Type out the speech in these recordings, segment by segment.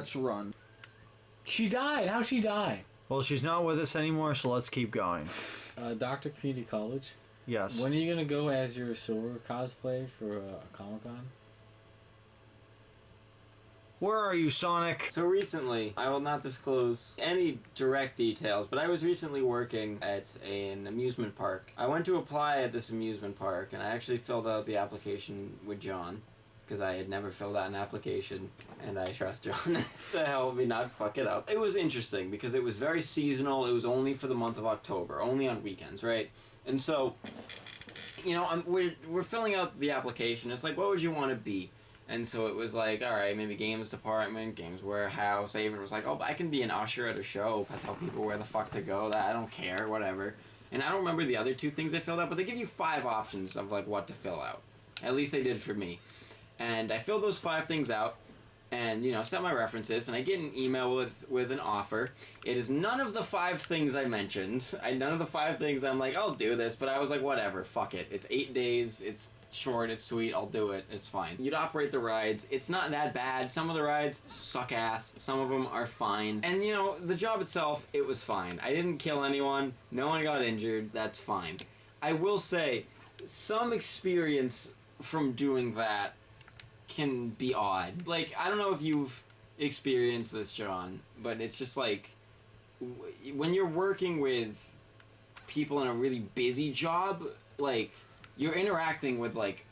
let's run. She died. How'd she die? Well, she's not with us anymore, so let's keep going. Doctor Community College. Yes. When are you gonna go as your Silver cosplay for Comic-Con? Where are you, Sonic? So recently, I will not disclose any direct details, but I was recently working at an amusement park. I went to apply at this amusement park, and I actually filled out the application with John, because I had never filled out an application, and I trust John to help me not fuck it up. It was interesting, because it was very seasonal. It was only for the month of October, only on weekends, right? And so, you know, we're filling out the application. It's like, what would you want to be? And so it was like, all right, maybe games department, games warehouse. I even was like, oh, I can be an usher at a show. I tell people where the fuck to go. That I don't care, whatever. And I don't remember the other two things I filled out, but they give you 5 options of like what to fill out. At least they did for me. And I filled those 5 things out, and you know, set my references, and I get an email with an offer. It is none of the 5 things I mentioned. None of the 5 things I'm like, I'll do this, but I was like, whatever, fuck it. It's 8 days. It's short, it's sweet, I'll do it, it's fine. You'd operate the rides, it's not that bad. Some of the rides suck ass, some of them are fine. And you know, the job itself, it was fine. I didn't kill anyone, no one got injured, that's fine. I will say, some experience from doing that can be odd. Like, I don't know if you've experienced this, John, but it's just like, when you're working with people in a really busy job, like, you're interacting with, like,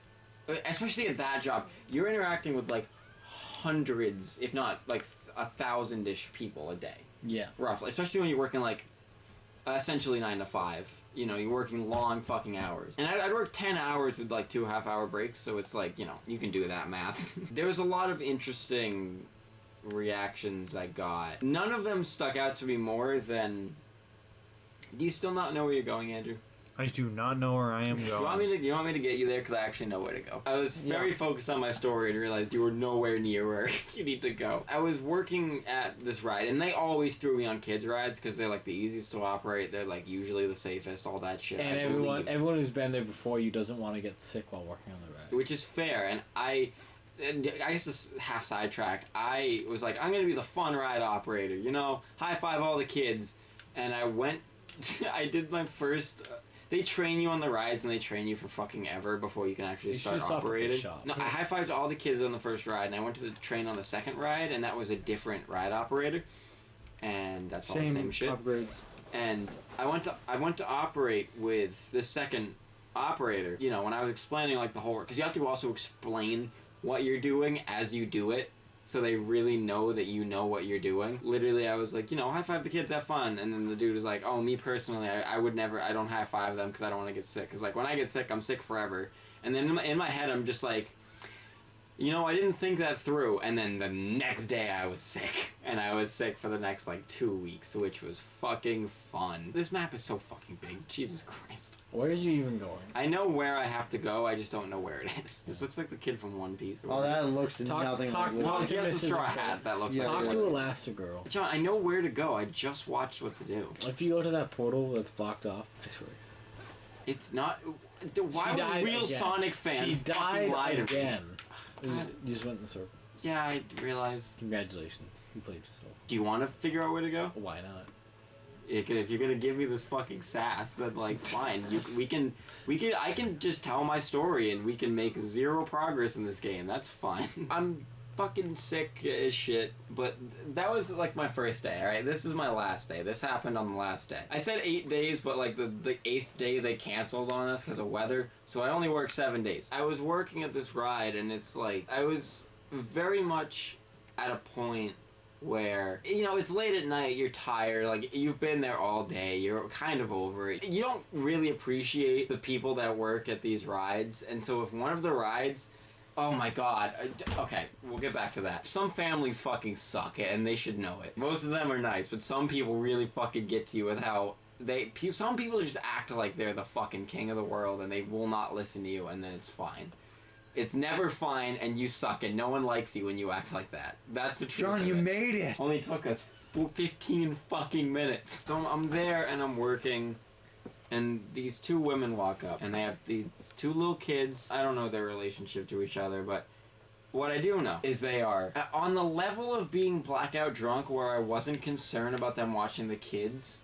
especially at that job, you're interacting with, like, hundreds, if not, like, 1,000-ish people a day. Yeah. Roughly. Especially when you're working, like, essentially 9 to 5. You know, you're working long fucking hours. And I'd work 10 hours with, like, 2 half-hour breaks, so it's like, you know, you can do that math. There was a lot of interesting reactions I got. None of them stuck out to me more than... Do you still not know where you're going, Andrew? I do not know where I am going. You want me to get you there? Because I actually know where to go. I was very focused on my story and realized you were nowhere near where you need to go. I was working at this ride, and they always threw me on kids' rides because they're like the easiest to operate. They're like usually the safest, all that shit. And everyone who's been there before you doesn't want to get sick while working on the ride. Which is fair, and I guess this half sidetrack. I was like, I'm going to be the fun ride operator, you know? High five all the kids. And I went, I did my first... They train you on the rides, and they train you for fucking ever before you can actually start operating. No, I high-fived all the kids on the first ride, and I went to the train on the second ride, and that was a different ride operator. And that's all the same shit. Upgrades. And I went to operate with the second operator. You know, when I was explaining like the whole, because you have to also explain what you're doing as you do it, so they really know that you know what you're doing. Literally, I was like, you know, high five the kids, have fun. And then the dude was like, oh, me personally, I would never, I don't high five them because I don't want to get sick. Because like when I get sick, I'm sick forever. And then in my head, I'm just like, you know, I didn't think that through. And then the next day I was sick. And I was sick for the next like 2 weeks, which was fucking fun. This map is so fucking big. Jesus Christ. Where are you even going? I know where I have to go, I just don't know where it is. This looks like the kid from One Piece. Oh, that looks nothing like well, he has a straw hat that looks like Talk to Elastigirl. John, I know where to go. I just watched what to do. If you go to that portal that's blocked off, I swear. It's not... Why would a real again. Sonic fan She died lie to again. me? You just went in the circle. Yeah, I realize. Congratulations. You played yourself. Do you want to figure out where to go? Why not? If you're gonna give me this fucking sass, then like fine. I can just tell my story and we can make 0 progress in this game. That's fine. I'm fucking sick as shit, but that was like my first day, alright? This is my last day. This happened on the last day. I said 8 days, but like the 8th day they canceled on us because of weather, so I only worked 7 days. I was working at this ride and it's like, I was very much at a point where, you know, it's late at night, you're tired, like, you've been there all day, you're kind of over it. You don't really appreciate the people that work at these rides, and so if one of the rides... Oh my god. Okay, we'll get back to that. Some families fucking suck, and they should know it. Most of them are nice, but some people really fucking get to you with how some people just act like they're the fucking king of the world, and they will not listen to you, and then it's fine. It's never fine, and you suck, and no one likes you when you act like that. That's the truth. John, you made it! Only took us 15 fucking minutes. So I'm there, and I'm working... And these 2 women walk up, and they have these 2 little kids. I don't know their relationship to each other, but What I do know is they are on the level of being blackout drunk where I wasn't concerned about them watching the kids,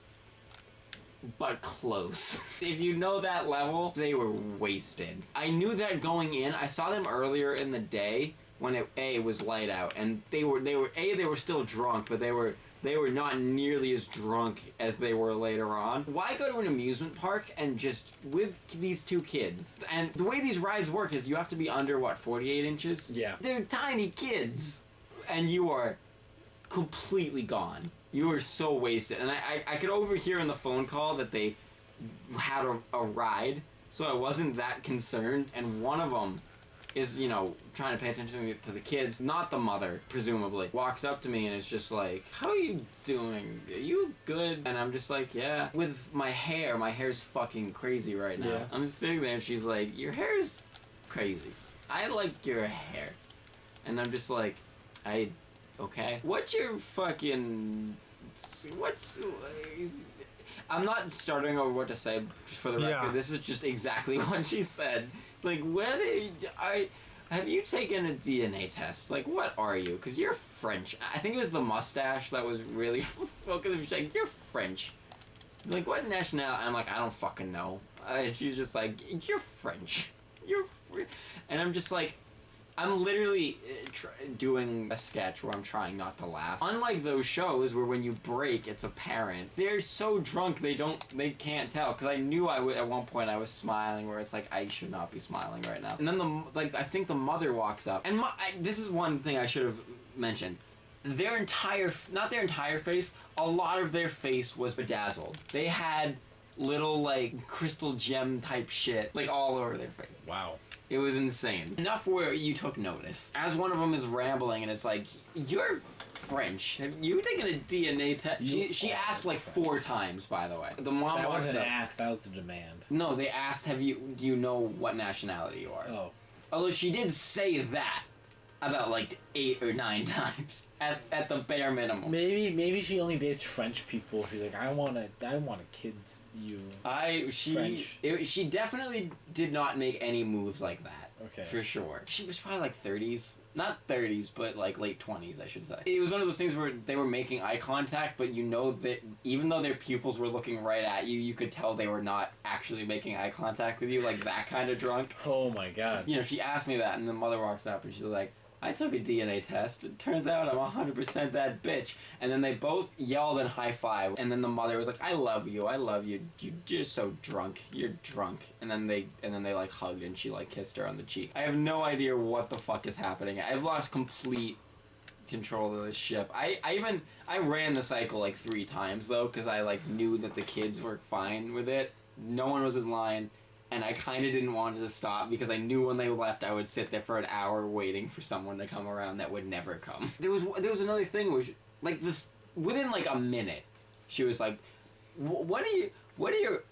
but close. If you know that level, they were wasted. I knew that going in. I saw them earlier in the day when it was light out, and they were still drunk, but they were not nearly as drunk as they were later on. Why go to an amusement park and just with these two kids? And the way these rides work is you have to be under, what, 48 inches? Yeah. They're tiny kids. And you are completely gone. You are so wasted. And I could overhear in the phone call that they had a ride, so I wasn't that concerned. And one of them is, you know, trying to pay attention to the kids, not the mother, presumably, walks up to me and is just like, how are you doing? Are you good? And I'm just like, yeah. With my hair's fucking crazy right now. Yeah. I'm just sitting there and she's like, your hair's crazy. I like your hair. And I'm just like, okay. What's your fucking... I'm not starting over what to say for the record. Yeah. This is just exactly what she said. It's like, have you taken a DNA test? Like, what are you? Because you're French. I think it was the mustache that was really focused. She's like, you're French. Like, what nationality? I'm like, I don't fucking know. And she's just like, you're French. And I'm just like, I'm literally doing a sketch where I'm trying not to laugh. Unlike those shows where when you break, it's apparent. They're so drunk they can't tell. Because I knew at one point I was smiling where it's like, I should not be smiling right now. And then I think the mother walks up. And this is one thing I should have mentioned. Not their entire face, a lot of their face was bedazzled. They had little like crystal gem type shit like all over their face. Wow. It was insane. Enough where you took notice. As one of them is rambling and it's like, you're French. Have you taken a DNA test? She asked like 4 times, by the way. The mom That walks wasn't up. asked, that was the demand. No, they asked, do you know what nationality you are? Oh. Although she did say that about like 8 or 9 times at the bare minimum. Maybe she only dates French people. She's like, I wanna kids you. French. She definitely did not make any moves like that. Okay. For sure. She was probably like 30s. Not 30s, but like late 20s, I should say. It was one of those things where they were making eye contact, but you know that even though their pupils were looking right at you, you could tell they were not actually making eye contact with you, like that kind of drunk. Oh my god. You know, she asked me that, and the mother walks up and she's like, I took a DNA test. It turns out I'm 100% that bitch. And then they both yelled and high-fived. And then the mother was like, I love you. You're so drunk. You're drunk. And then they like hugged and she like kissed her on the cheek. I have no idea what the fuck is happening. I've lost complete control of this ship. I ran the cycle like 3 times though, because I like knew that the kids were fine with it. No one was in line. And I kind of didn't want it to stop because I knew when they left I would sit there for an hour waiting for someone to come around that would never come. There was another thing where like this within like a minute she was like, what are your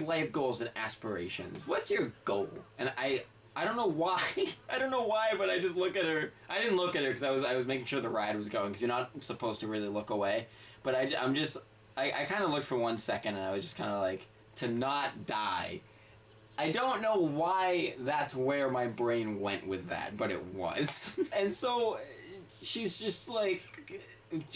life goals and aspirations? What's your goal? And I don't know why. I don't know why, but I just look at her. I didn't look at her because I was making sure the ride was going because you're not supposed to really look away. But I kind of looked for 1 second and I was just kind of like, to not die. I don't know why that's where my brain went with that, but it was. And so she's just like, don't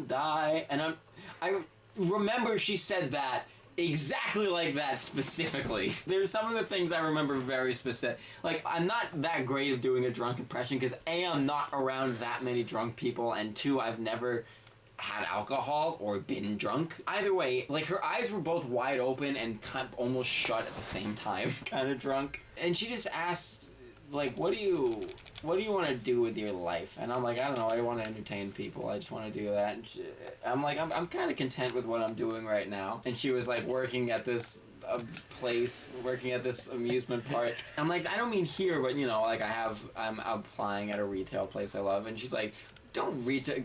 die. And I remember she said that exactly like that specifically. There's some of the things I remember very specific. Like, I'm not that great of doing a drunk impression because A, I'm not around that many drunk people, and 2, I've never had alcohol or been drunk. Either way, like her eyes were both wide open and kind of almost shut at the same time, kind of drunk. And she just asked, like, what do you want to do with your life? And I'm like, I don't know, I want to entertain people. I just want to do that. And I'm like, I'm kind of content with what I'm doing right now. And she was like working at this working at this amusement park. I'm like, I don't mean here, but you know, like I'm applying at a retail place I love. And she's like, don't retail,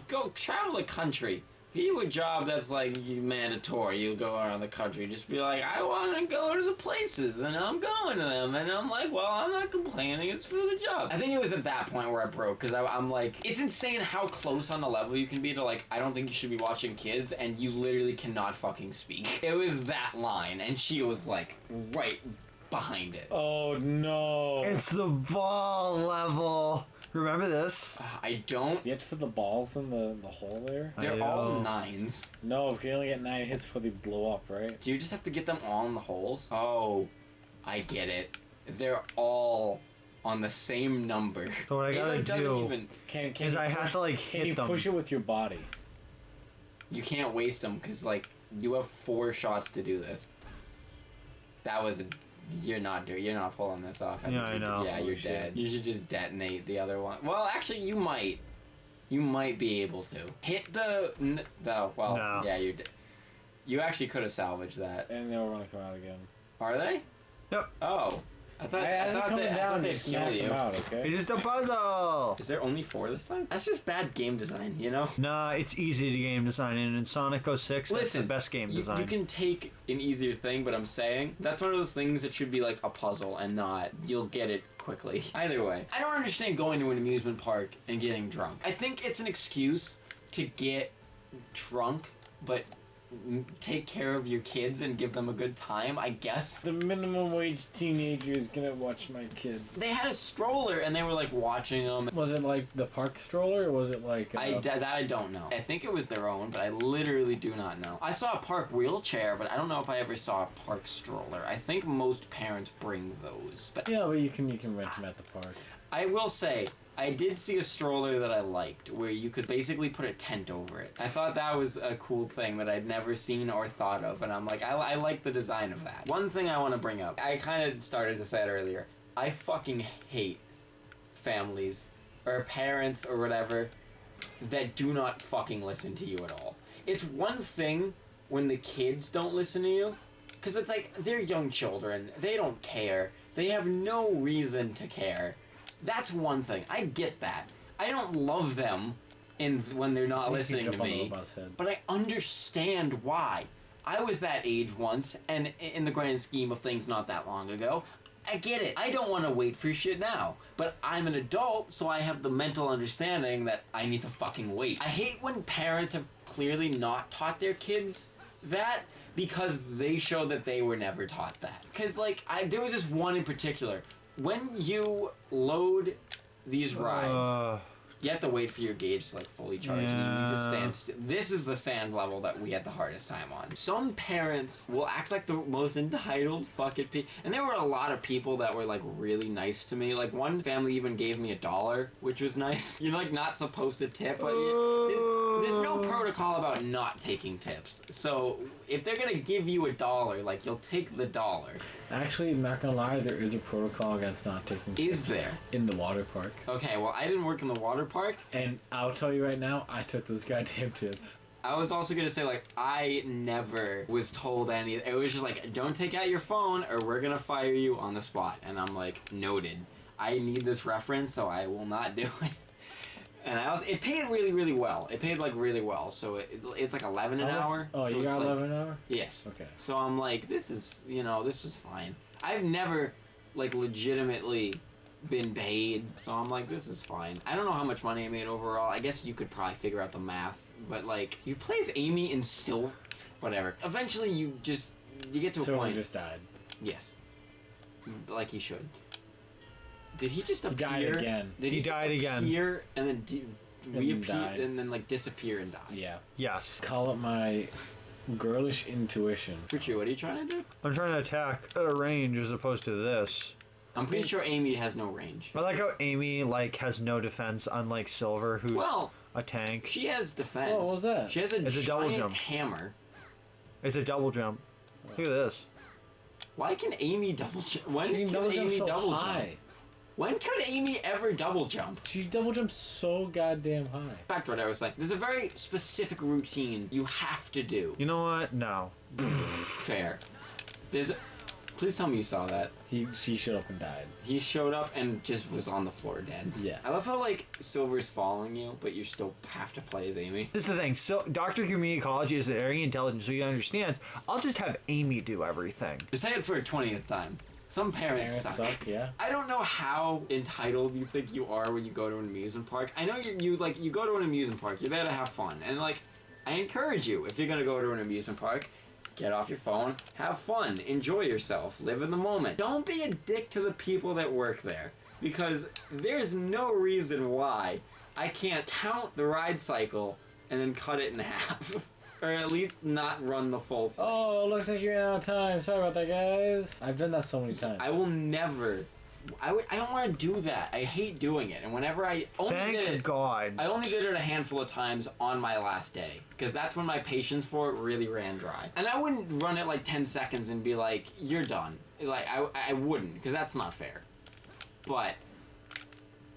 go travel the country. Get you a job that's like mandatory. You go around the country. Just be like, I want to go to the places, and I'm going to them. And I'm like, well, I'm not complaining. It's for the job. I think it was at that point where I broke, because I'm like, it's insane how close on the level you can be to like, I don't think you should be watching kids, and you literally cannot fucking speak. It was that line, and she was like, right behind it. Oh no! It's the ball level. Remember this? I don't. You have to put the balls in the hole there? They're all 9s. No, if you only get 9 hits before they blow up, right? Do you just have to get them all in the holes? Oh, I get it. They're all on the same number. So what I gotta do is I have to like can hit them. Can you push it with your body? You can't waste them because like you have 4 shots to do this. That was you're not pulling this off. Yeah, I know. Yeah, you're dead. You should just detonate the other one. Well, actually, you might be able to hit the. Well, no. Yeah, you're. You actually could have salvaged that. And they were gonna come out again. Are they? Yep. Oh, I thought they'd kill you. Out, okay? It's just a puzzle. Is there only 4 this time? That's just bad game design, you know? Nah, it's easy to game design, and in Sonic 06, that's the best game design. You can take an easier thing, but I'm saying that's one of those things that should be like a puzzle and not you'll get it quickly. Either way, I don't understand going to an amusement park and getting drunk. I think it's an excuse to get drunk, but take care of your kids and give them a good time, I guess. The minimum wage teenager is gonna watch my kid. They had a stroller and they were like watching them. Was it like the park stroller or was it like that I don't know. I think it was their own, but I literally do not know. I saw a park wheelchair, but I don't know if I ever saw a park stroller. I think most parents bring those. But yeah, but you can rent them at the park. I will say, I did see a stroller that I liked, where you could basically put a tent over it. I thought that was a cool thing that I'd never seen or thought of, and I'm like, I like the design of that. One thing I want to bring up, I kind of started to say it earlier, I fucking hate families, or parents, or whatever, that do not fucking listen to you at all. It's one thing when the kids don't listen to you, because it's like, they're young children, they don't care, they have no reason to care. That's one thing. I get that. I don't love them when they're not listening to me, but I understand why. I was that age once, and in the grand scheme of things not that long ago, I get it. I don't want to wait for shit now, but I'm an adult, so I have the mental understanding that I need to fucking wait. I hate when parents have clearly not taught their kids that, because they show that they were never taught that. Because, like, there was this one in particular. When you load these rides, you have to wait for your gauge to like fully charge, and you need to stand still. This is the sand level that we had the hardest time on. Some parents will act like the most entitled fucking people, and there were a lot of people that were like really nice to me. Like one family even gave me $1, which was nice. You're like not supposed to tip, but there's no protocol about not taking tips. So if they're gonna give you $1, like you'll take the $1. Actually, I'm not gonna lie, there is a protocol against not taking tips. Is there? In the water park. Okay, well I didn't work in the water park. And I'll tell you right now, I took those goddamn tips. I was also gonna say, like, I never was told any. It was just like, don't take out your phone or we're gonna fire you on the spot. And I'm like, noted. I need this reference, so I will not do it. And it paid really, really well. It paid like really well. So it's like 11 an hour. Oh, so you got 11 like, an hour? Yes. Okay. So I'm like, this is fine. I've never like legitimately been paid, so I'm like, this is fine. I don't know how much money I made overall. I guess you could probably figure out the math, but like, you play as Amy in Silver, whatever. Eventually, you get to a point. Silver just died. Yes, like he should. Did he just appear? He died again. Did he died again? Appear and then reappear and then like disappear and die? Yeah. Yes. Call it my girlish intuition. Richie, what are you trying to do? I'm trying to attack at a range as opposed to this. I'm pretty sure Amy has no range. I like how Amy like has no defense, unlike Silver, who's a tank. She has defense. Oh, what was that? She has a double jump hammer. It's a double jump. Look at this. Why can Amy double jump? When can Amy so double high. jump? When could Amy ever double jump? She double jumps so goddamn high. Back to what I was saying. There's a very specific routine you have to do. You know what? No. Fair. There's Please tell me you saw that. She showed up and died. He showed up and just was on the floor dead. Yeah. I love how, like, Silver's following you, but you still have to play as Amy. This is the thing. So, Dr. Community Ecology is very intelligent, so he understands. I'll just have Amy do everything. To say it for a 20th time. Some parents suck. Yeah. I don't know how entitled you think you are when you go to an amusement park. I know you go to an amusement park, you're there to have fun. And, like, I encourage you, if you're gonna go to an amusement park, get off your phone, have fun, enjoy yourself, live in the moment. Don't be a dick to the people that work there, because there's no reason why I can't count the ride cycle and then cut it in half. Or at least not run the full thing. Oh, looks like you're out of time. Sorry about that, guys. I've done that so many times. I will never... I don't want to do that. I hate doing it. And whenever I only did it... God. I only did it a handful of times on my last day. Because that's when my patience for it really ran dry. And I wouldn't run it like 10 seconds and be like, you're done. Like, I wouldn't. Because that's not fair. But...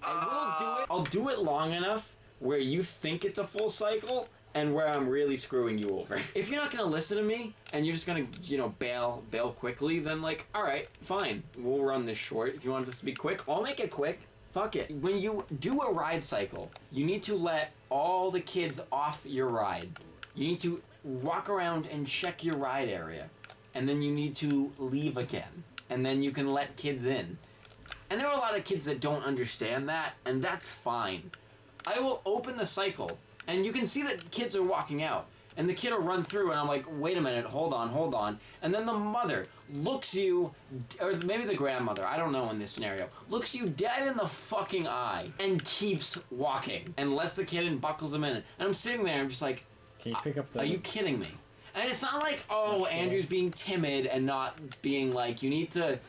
I will do it. I'll do it long enough where you think it's a full cycle... and where I'm really screwing you over. If you're not gonna listen to me, and you're just gonna, you know, bail quickly, then, like, alright, fine. We'll run this short. If you want this to be quick, I'll make it quick. Fuck it. When you do a ride cycle, you need to let all the kids off your ride. You need to walk around and check your ride area. And then you need to leave again. And then you can let kids in. And there are a lot of kids that don't understand that, and that's fine. I will open the cycle, and you can see that kids are walking out. And the kid will run through, and I'm like, wait a minute, hold on. And then the mother looks you, or maybe the grandmother, I don't know in this scenario, looks you dead in the fucking eye and keeps walking. And lets the kid in, buckles him in. And I'm sitting there, I'm just like, can you pick up the... Are you kidding me? And it's not like, oh, Andrew's being timid and not being like, you need to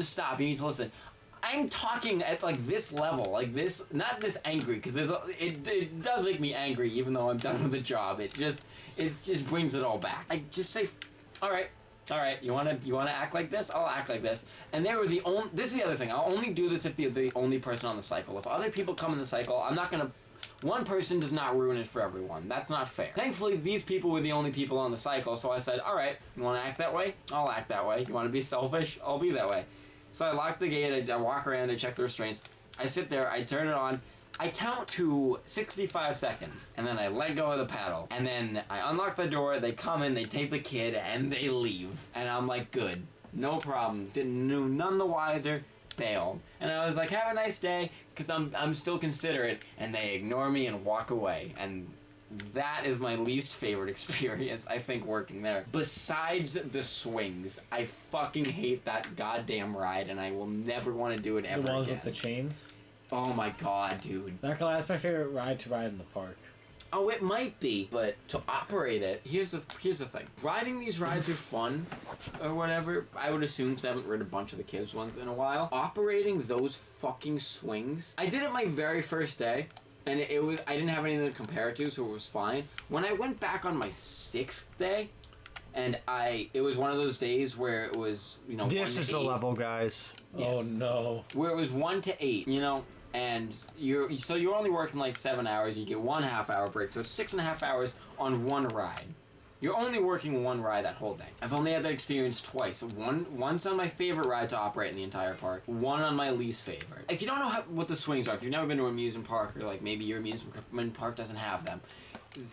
stop, you need to listen. I'm talking at like this level, like this, not this angry, because it does make me angry even though I'm done with the job. It just brings it all back. I just say, all right, you wanna act like this? I'll act like this. And they were this is the other thing. I'll only do this if they're the only person on the cycle. If other people come in the cycle, I'm not gonna. One person does not ruin it for everyone. That's not fair. Thankfully, these people were the only people on the cycle, so I said, all right, you want to act that way? I'll act that way. You want to be selfish? I'll be that way. So I lock the gate, I walk around, I check the restraints. I sit there, I turn it on, I count to 65 seconds, and then I let go of the paddle. And then I unlock the door, they come in, they take the kid, and they leave. And I'm like, good, no problem. Didn't know none the wiser, bailed. And I was like, have a nice day, because I'm still considerate, and they ignore me and walk away. And that is my least favorite experience, I think, working there. Besides the swings, I fucking hate that goddamn ride, and I will never want to do it ever again. The ones with the chains? Oh my god, dude. Not gonna lie, that's my favorite ride to ride in the park. Oh, it might be, but to operate it, here's the thing. Riding these rides are fun, or whatever, I would assume, because I haven't ridden a bunch of the kids' ones in a while. Operating those fucking swings, I did it my very first day, and I didn't have anything to compare it to, so it was fine. When I went back on my 6th day, and it was one of those days where it was, you know, this is the level, guys. Yes. Oh no. Where it was 1 to 8, you know, and you're only working like 7 hours, you get 1.5 hour break, so 6.5 hours on one ride. You're only working one ride that whole day. I've only had that experience twice. Once on my favorite ride to operate in the entire park, one on my least favorite. If you don't know what the swings are, if you've never been to an amusement park, or like maybe your amusement park doesn't have them,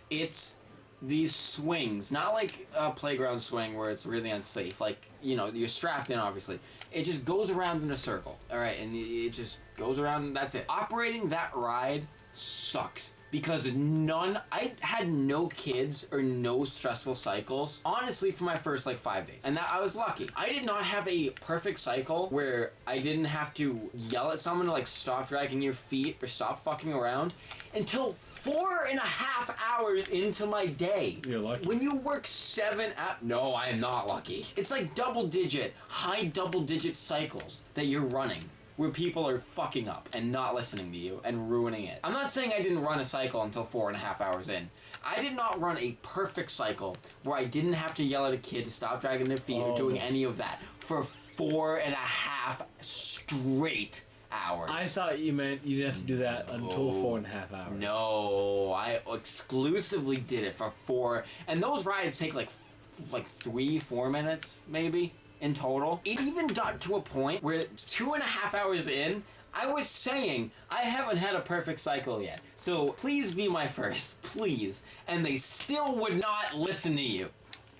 it's these swings, not like a playground swing where it's really unsafe. Like, you know, you're strapped in, obviously. It just goes around in a circle, all right, and it just goes around, and that's it. Operating that ride sucks. Because I had no kids or no stressful cycles, honestly, for my first, like, 5 days. And that I was lucky. I did not have a perfect cycle where I didn't have to yell at someone to, like, stop dragging your feet or stop fucking around until 4.5 hours into my day. You're lucky. When you work 7 hours... No, I am not lucky. It's like high double-digit cycles that you're running, where people are fucking up and not listening to you and ruining it. I'm not saying I didn't run a cycle until 4.5 hours in. I did not run a perfect cycle where I didn't have to yell at a kid to stop dragging their feet or doing any of that for 4.5 straight hours. I thought you meant you didn't have to do that until 4.5 hours. No, I exclusively did it for 4, and those rides take like 3-4 minutes maybe. in total. It even got to a point where 2.5 hours in, I was saying, I haven't had a perfect cycle yet. So please be my first, please. And they still would not listen to you.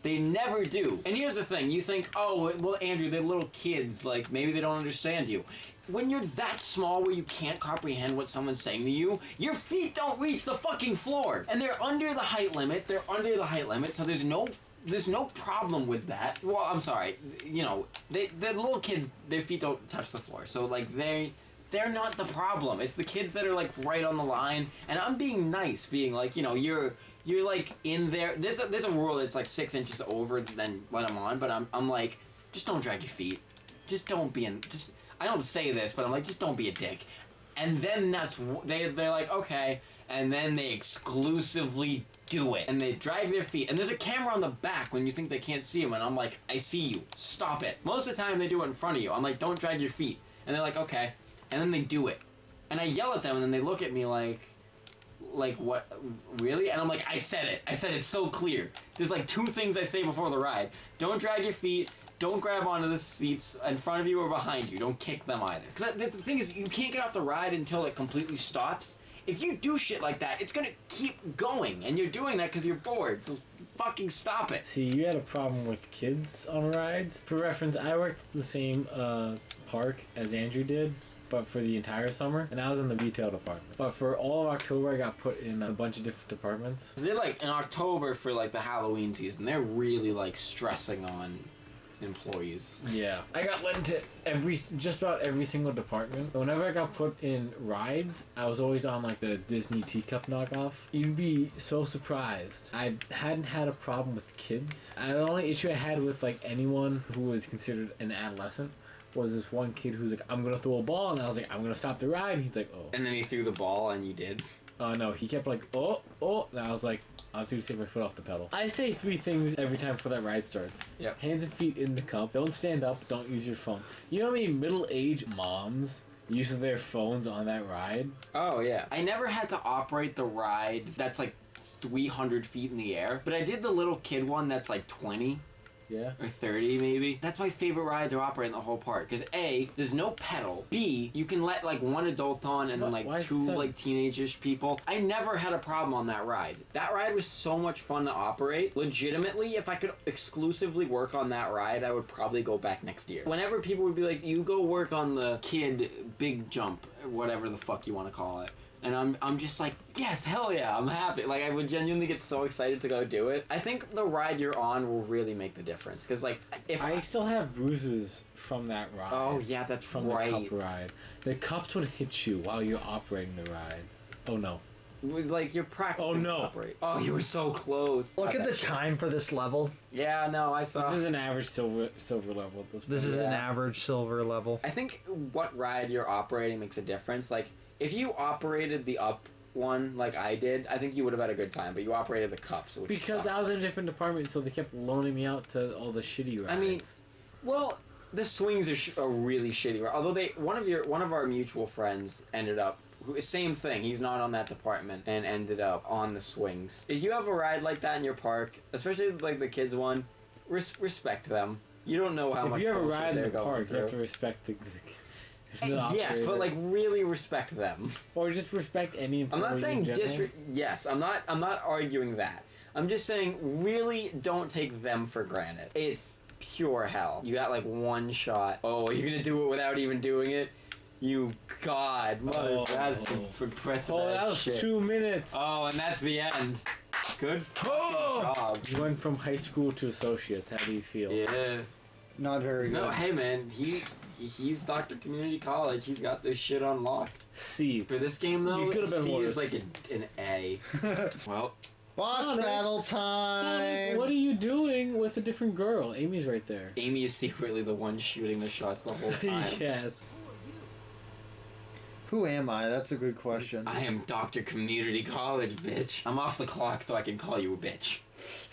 They never do. And here's the thing, you think, oh, well, Andrew, they're little kids, like, maybe they don't understand you. When you're that small where you can't comprehend what someone's saying to you, your feet don't reach the fucking floor. And they're under the height limit, so there's no problem with that. Well, I'm sorry, you know, the little kids, their feet don't touch the floor. So, like, they're not the problem. It's the kids that are, like, right on the line. And I'm being nice, being like, you know, you're like in there. There's a rule that's like 6 inches over, then let them on. But I'm like, just don't drag your feet. Just don't be I don't say this, but I'm like, just don't be a dick. And then they're like, okay. And then they exclusively do it. And they drag their feet. And there's a camera on the back when you think they can't see them. And I'm like, I see you. Stop it. Most of the time they do it in front of you. I'm like, don't drag your feet. And they're like, okay. And then they do it. And I yell at them, and then they look at me like, what, really? And I'm like, I said it so clear. There's like 2 things I say before the ride. Don't drag your feet, don't grab onto the seats in front of you or behind you, don't kick them either. Because the thing is, you can't get off the ride until it completely stops. If you do shit like that, it's gonna keep going, and you're doing that because you're bored, so fucking stop it. See, you had a problem with kids on rides. For reference, I worked at the same park as Andrew did, but for the entire summer, and I was in the retail department. But for all of October, I got put in a bunch of different departments. They're like, in October for like the Halloween season, they're really like stressing on employees. Yeah. I got let into just about every single department. Whenever I got put in rides, I was always on like the Disney teacup knockoff. You'd be so surprised. I hadn't had a problem with kids. The only issue I had with like anyone who was considered an adolescent was this one kid who's like, I'm gonna throw a ball, and I was like, I'm gonna stop the ride, and he's like, oh. And then he threw the ball, and you did? No, he kept like, oh, and I was like, I'll have to take my foot off the pedal. I say 3 things every time before that ride starts. Yep. Hands and feet in the cup, don't stand up, don't use your phone. You know how many middle-aged moms use their phones on that ride? Oh, yeah. I never had to operate the ride that's like 300 feet in the air, but I did the little kid one that's like 20. Yeah. Or 30, maybe. That's my favorite ride to operate in the whole park. Because A, there's no pedal. B, you can let like 1 adult on and then like 2 like teenage-ish people. I never had a problem on that ride. That ride was so much fun to operate. Legitimately, if I could exclusively work on that ride, I would probably go back next year. Whenever people would be like, you go work on the kid big jump, whatever the fuck you want to call it. And I'm just like, yes, hell yeah, I'm happy. Like, I would genuinely get so excited to go do it. I think the ride you're on will really make the difference. Because, like, if I still have bruises from that ride. Oh, yeah, that's from right. the cup ride. The cups would hit you while you're operating the ride. Oh, no. Like, you're practicing. Oh, no. To operate. Oh, you were so close. Look at the time for this level. Yeah, no, I saw. This is an average silver level at this point. This is an average silver level. I think what ride you're operating makes a difference. Like, if you operated the up one like I did, I think you would have had a good time, but you operated the cups. Because I was in a different department, so they kept loaning me out to all the shitty rides. I mean, well, the swings are really shitty. Although one of our mutual friends ended up, same thing, he's not on that department, and ended up on the swings. If you have a ride like that in your park, especially like the kids one, respect them. You don't know how much. If you have a ride in the park, you have to respect the yes, but like really respect them. Or just respect any employee. I'm not saying yes, I'm not arguing that. I'm just saying really don't take them for granted. It's pure hell. You got like 1 shot. Oh, you're gonna do it without even doing it? You god, mother, that's impressive. Oh, that was shit. 2 minutes. Oh, and that's the end. Good job. You went from high school to associates. How do you feel? Yeah. Not very good. No, hey man, he's Dr. Community College. He's got this shit on lock. C. For this game though, you could have been C worse. is like an A. Well, boss Sonic, battle time. Sonic, what are you doing with a different girl? Amy's right there. Amy is secretly the one shooting the shots the whole time. Yes. Who am I? That's a good question. I am Dr. Community College, bitch. I'm off the clock so I can call you a bitch.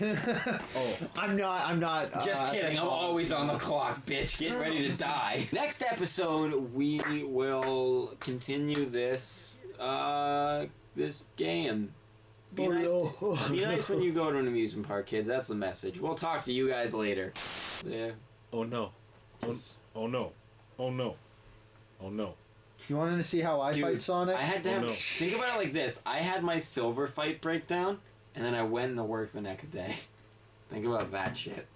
Oh, I'm not. Just kidding. I'm always on the clock, bitch. Get ready to die. Next episode, we will continue this game. Be nice when you go to an amusement park, kids. That's the message. We'll talk to you guys later. Yeah. Oh no. Oh no. Oh no. Oh no. You wanted to see how I Dude, fight Sonic? I had to Oh, have. no. Think about it like this: I had my silver fight breakdown, and then I went to work the next day. Think about that shit.